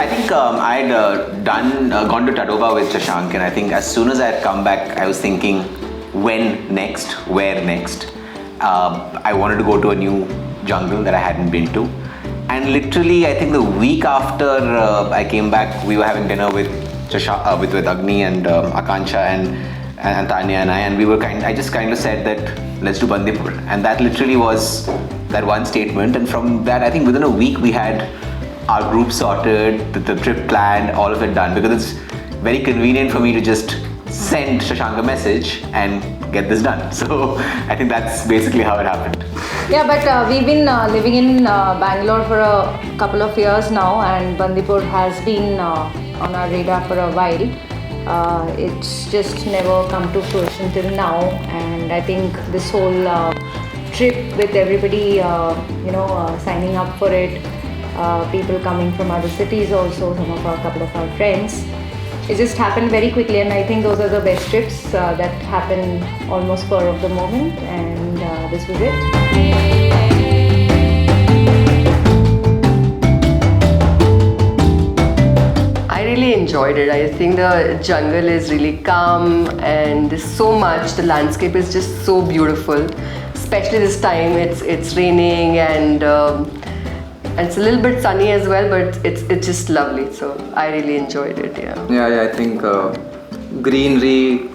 think I had gone to Tadoba with Shashank, and I think as soon as I had come back, I was thinking, when next, where next? I wanted to go to a new jungle that I hadn't been to. And literally, I think the week after I came back, we were having dinner with with Agni and Akansha and Tanya and I we were I just kind of said that let's do Bandipur, and that literally was that one statement. And from that, I think within a week we had our group sorted, the trip planned, all of it done, because it's very convenient for me to just send Shashank a message and get this done. So I think that's basically how it happened. Yeah, but we've been living in Bangalore for a couple of years now, and Bandipur has been on our radar for a while. It's just never come to fruition till now, and I think this whole trip with everybody, signing up for it, people coming from other cities also, couple of our friends. It just happened very quickly, and I think those are the best trips that happen almost spur of the moment, and this was it. I really enjoyed it. I think the jungle is really calm and there's so much. The landscape is just so beautiful, especially this time. It's raining and it's a little bit sunny as well, but it's just lovely. So I really enjoyed it. Yeah. I think greenery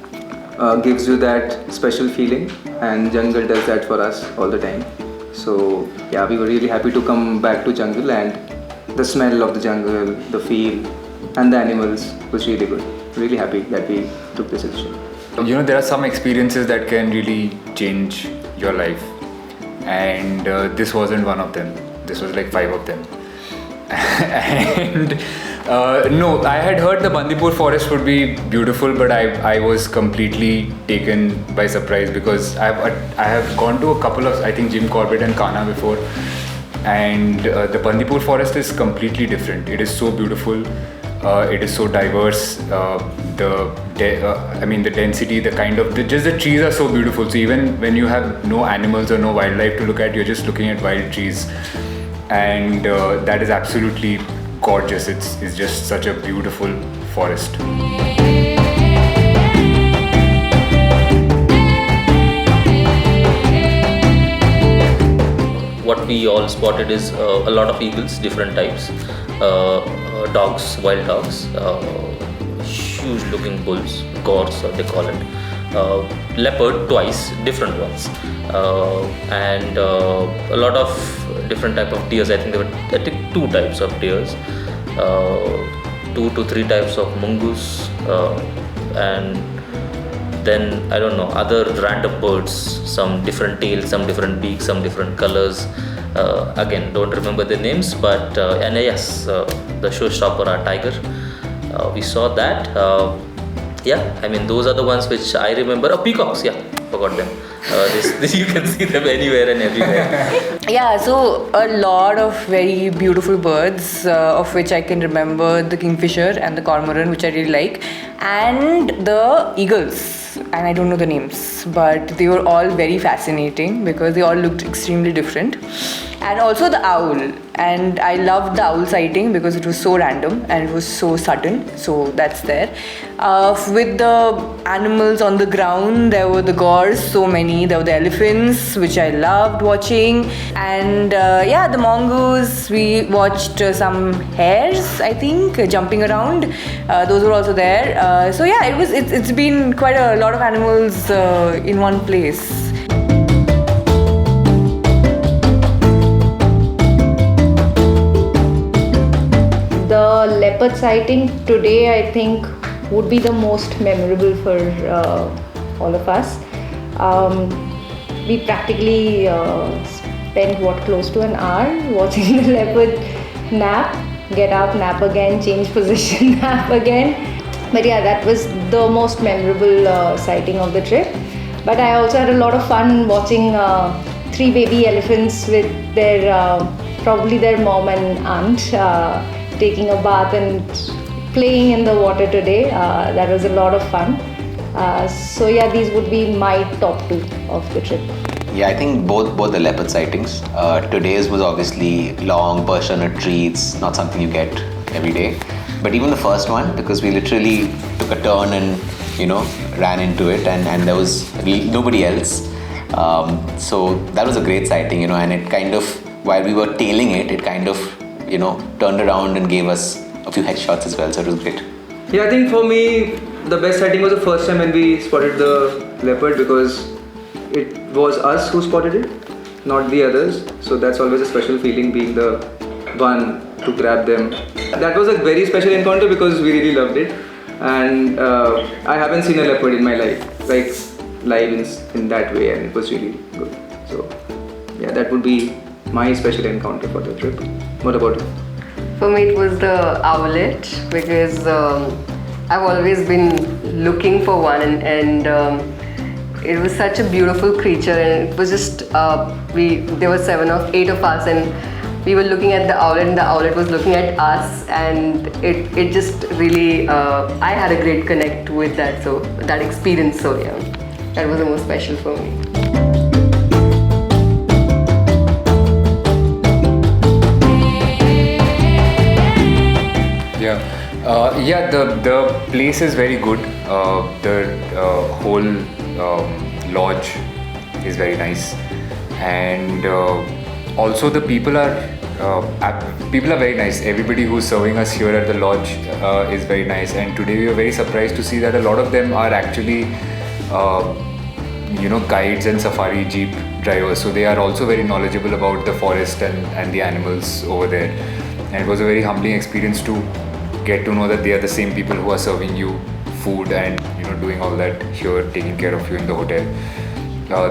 gives you that special feeling, and jungle does that for us all the time. So yeah, we were really happy to come back to jungle, and the smell of the jungle, the feel, and the animals was really good. Really happy that we took this decision. There are some experiences that can really change your life, and this wasn't one of them. This was like 5 of them. And no, I had heard the Bandipur forest would be beautiful, but I was completely taken by surprise, because I have gone to a couple of, I think, Jim Corbett and Kana before, and the Bandipur forest is completely different. It is so beautiful. It is so diverse. The density, just the trees are so beautiful. So even when you have no animals or no wildlife to look at, you're just looking at wild trees, and that is absolutely gorgeous. It's just such a beautiful forest. What we all spotted is a lot of eagles, different types, dogs, wild dogs, huge looking bulls, gores they call it, leopard twice, different ones, and a lot of different type of deers. I think there were 2 types of deers, 2 to 3 types of mongoose, and then I don't know, other random birds, some different tails, some different beaks, some different colors. Again, don't remember the names, but and yes, the showstopper, our tiger, we saw that. Those are the ones which I remember. Peacocks, forgot them. This you can see them anywhere and everywhere. Yeah, so a lot of very beautiful birds, of which I can remember the kingfisher and the cormorant, which I really like, and the eagles. And I don't know the names, but they were all very fascinating because they all looked extremely different. And also the owl, and I loved the owl sighting because it was so random and it was so sudden, so that's there. With the animals on the ground, there were the gores, so many. There were the elephants, which I loved watching, and the mongoose. We watched some hares, I think, jumping around. Those were also there. It's been quite a lot of animals in one place. The leopard sighting today, I think, would be the most memorable for all of us. We practically spent close to an hour watching the leopard nap, get up, nap again, change position, nap again. But yeah, that was the most memorable sighting of the trip. But I also had a lot of fun watching 3 baby elephants with probably their mom and aunt, taking a bath and playing in the water today. That was a lot of fun. These would be my top 2 of the trip. Yeah, I think both the leopard sightings. Today's was obviously long, perched on a tree. It's not something you get every day. But even the first one, because we literally took a turn and, ran into it, and there was nobody else. So that was a great sighting, and it kind of, while we were tailing it, it kind of, turned around and gave us a few headshots as well. So it was great. Yeah, I think for me, the best sighting was the first time when we spotted the leopard, because it was us who spotted it, not the others. So that's always a special feeling, being the one to grab them. That was a very special encounter because we really loved it. And I haven't seen a leopard in my life, like live in that way, and it was really good. So yeah, that would be my special encounter for the trip. What about you? For me, it was the owlet, because I've always been looking for one, and it was such a beautiful creature, and it was just there were 8 of us, and we were looking at the owlet, and the owlet was looking at us, and it just really I had a great connect with that experience. So yeah, that was the most special for me. Yeah, the place is very good. The whole lodge is very nice, and also the people are very nice. Everybody who's serving us here at the lodge is very nice, and today we were very surprised to see that a lot of them are actually guides and safari jeep drivers. So they are also very knowledgeable about the forest and the animals over there, and it was a very humbling experience to get to know that they are the same people who are serving you food and doing all that here, taking care of you in the hotel.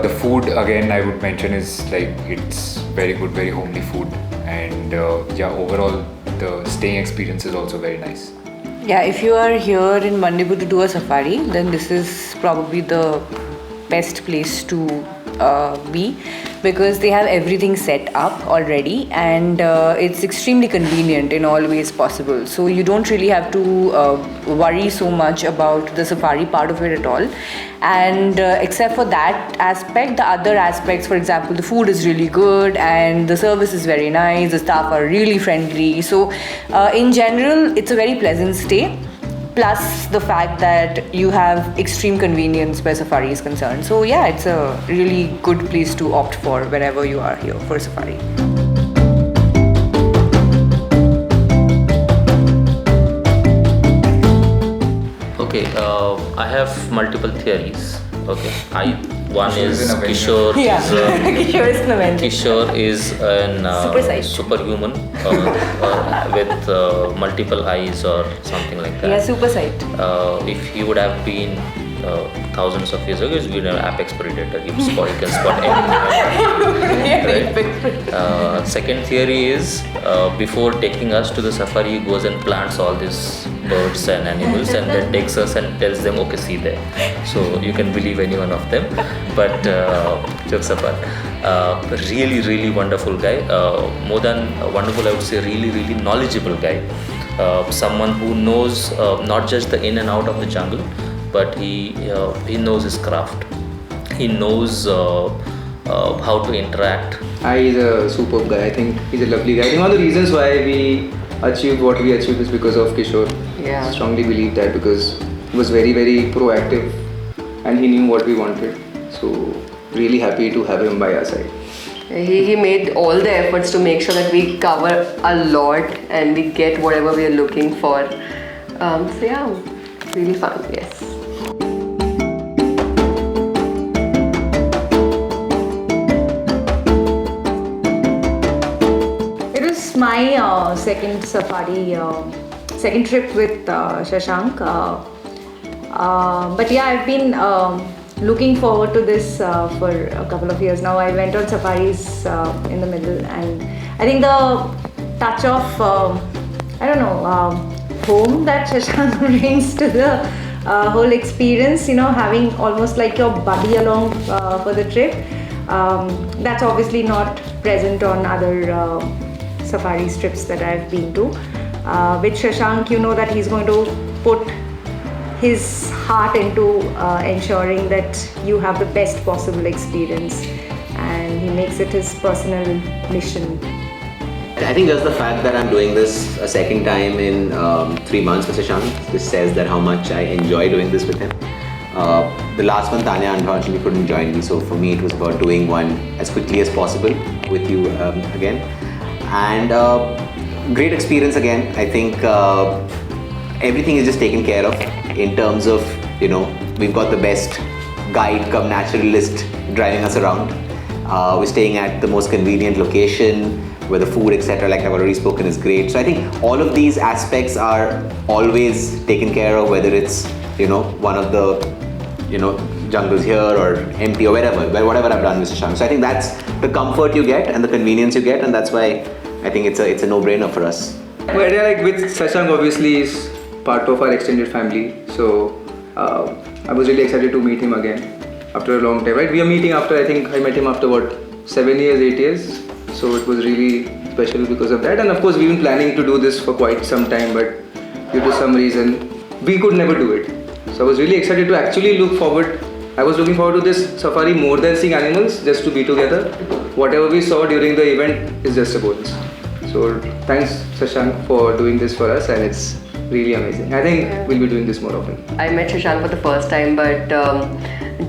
The food, again, I would mention, is like, it's very good, very homely food, and overall the staying experience is also very nice. Yeah, if you are here in Bandipur to do a safari, then this is probably the best place to be, because they have everything set up already, and it's extremely convenient in all ways possible. So you don't really have to worry so much about the safari part of it at all. And except for that aspect, the other aspects, for example, the food is really good and the service is very nice, the staff are really friendly. So in general, it's a very pleasant stay. Plus the fact that you have extreme convenience where safari is concerned. So yeah, it's a really good place to opt for whenever you are here for safari. Okay, I have multiple theories. Okay, one is Kishore. Yeah, Kishore is an Avenger. Kishore is an superhuman with multiple eyes or something like that. Yeah, super sight. If he would have been thousands of years ago, he would be an apex predator. He can spot anything. Right? Second theory is before taking us to the safari, he goes and plants all these birds and animals, and then takes us and tells them, okay, see there. So you can believe any one of them. But jokes apart, really, really wonderful guy. More than wonderful, I would say really, really knowledgeable guy. Someone who knows not just the in and out of the jungle, but he knows his craft. He knows how to interact. He's a superb guy. I think he's a lovely guy. I think one of the reasons why we achieved what we achieved is because of Kishore. Yeah. I strongly believe that, because he was very, very proactive and he knew what we wanted. So really happy to have him by our side. He made all the efforts to make sure that we cover a lot and we get whatever we are looking for. So yeah, really fun, yes. It was my second safari, second trip with Shashank. But yeah, I've been looking forward to this for a couple of years now. I went on safaris in the middle, and I think the touch of home that Shashank brings to the whole experience, having almost like your buddy along for the trip, that's obviously not present on other safari trips that I've been to. With Shashank, you know that he's going to put his heart into ensuring that you have the best possible experience, and he makes it his personal mission. I think just the fact that I'm doing this a second time in 3 months with Shashank, this says that how much I enjoy doing this with him. The last one, Tanya, unfortunately couldn't join me, so for me it was about doing one as quickly as possible with you again. And great experience again. I think everything is just taken care of in terms of, we've got the best guide come naturalist driving us around. We're staying at the most convenient location where the food, etc., like I've already spoken, is great. So I think all of these aspects are always taken care of, whether it's, one of the, jungles here or empty or whatever I've done with Shashank. So I think that's the comfort you get and the convenience you get, and that's why I think it's a no-brainer for us. But yeah, like with Shashank, obviously is part of our extended family. So I was really excited to meet him again after a long time. Right? We are meeting after, I think I met him after 7 years, 8 years. So it was really special because of that. And of course, we've been planning to do this for quite some time, but due to some reason, we could never do it. So I was really excited to actually look forward. I was looking forward to this safari more than seeing animals, just to be together. Whatever we saw during the event is just a bonus. So thanks, Shashank, for doing this for us, and it's really amazing. I think we'll be doing this more often. I met Shashank for the first time, but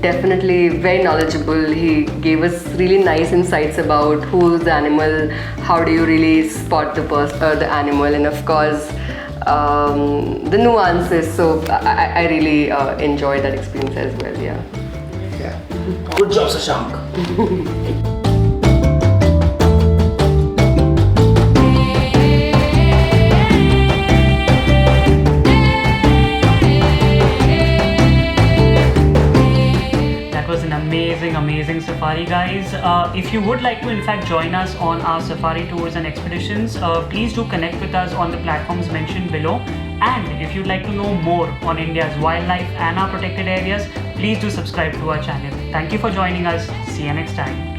definitely very knowledgeable. He gave us really nice insights about who's the animal, how do you really spot the animal, and of course the nuances. So I really enjoyed that experience as well. Yeah. Good job, Shashank. Amazing safari, guys. If you would like to in fact join us on our safari tours and expeditions, please do connect with us on the platforms mentioned below. And if you'd like to know more on India's wildlife and our protected areas, please do subscribe to our channel. Thank you for joining us. See you next time.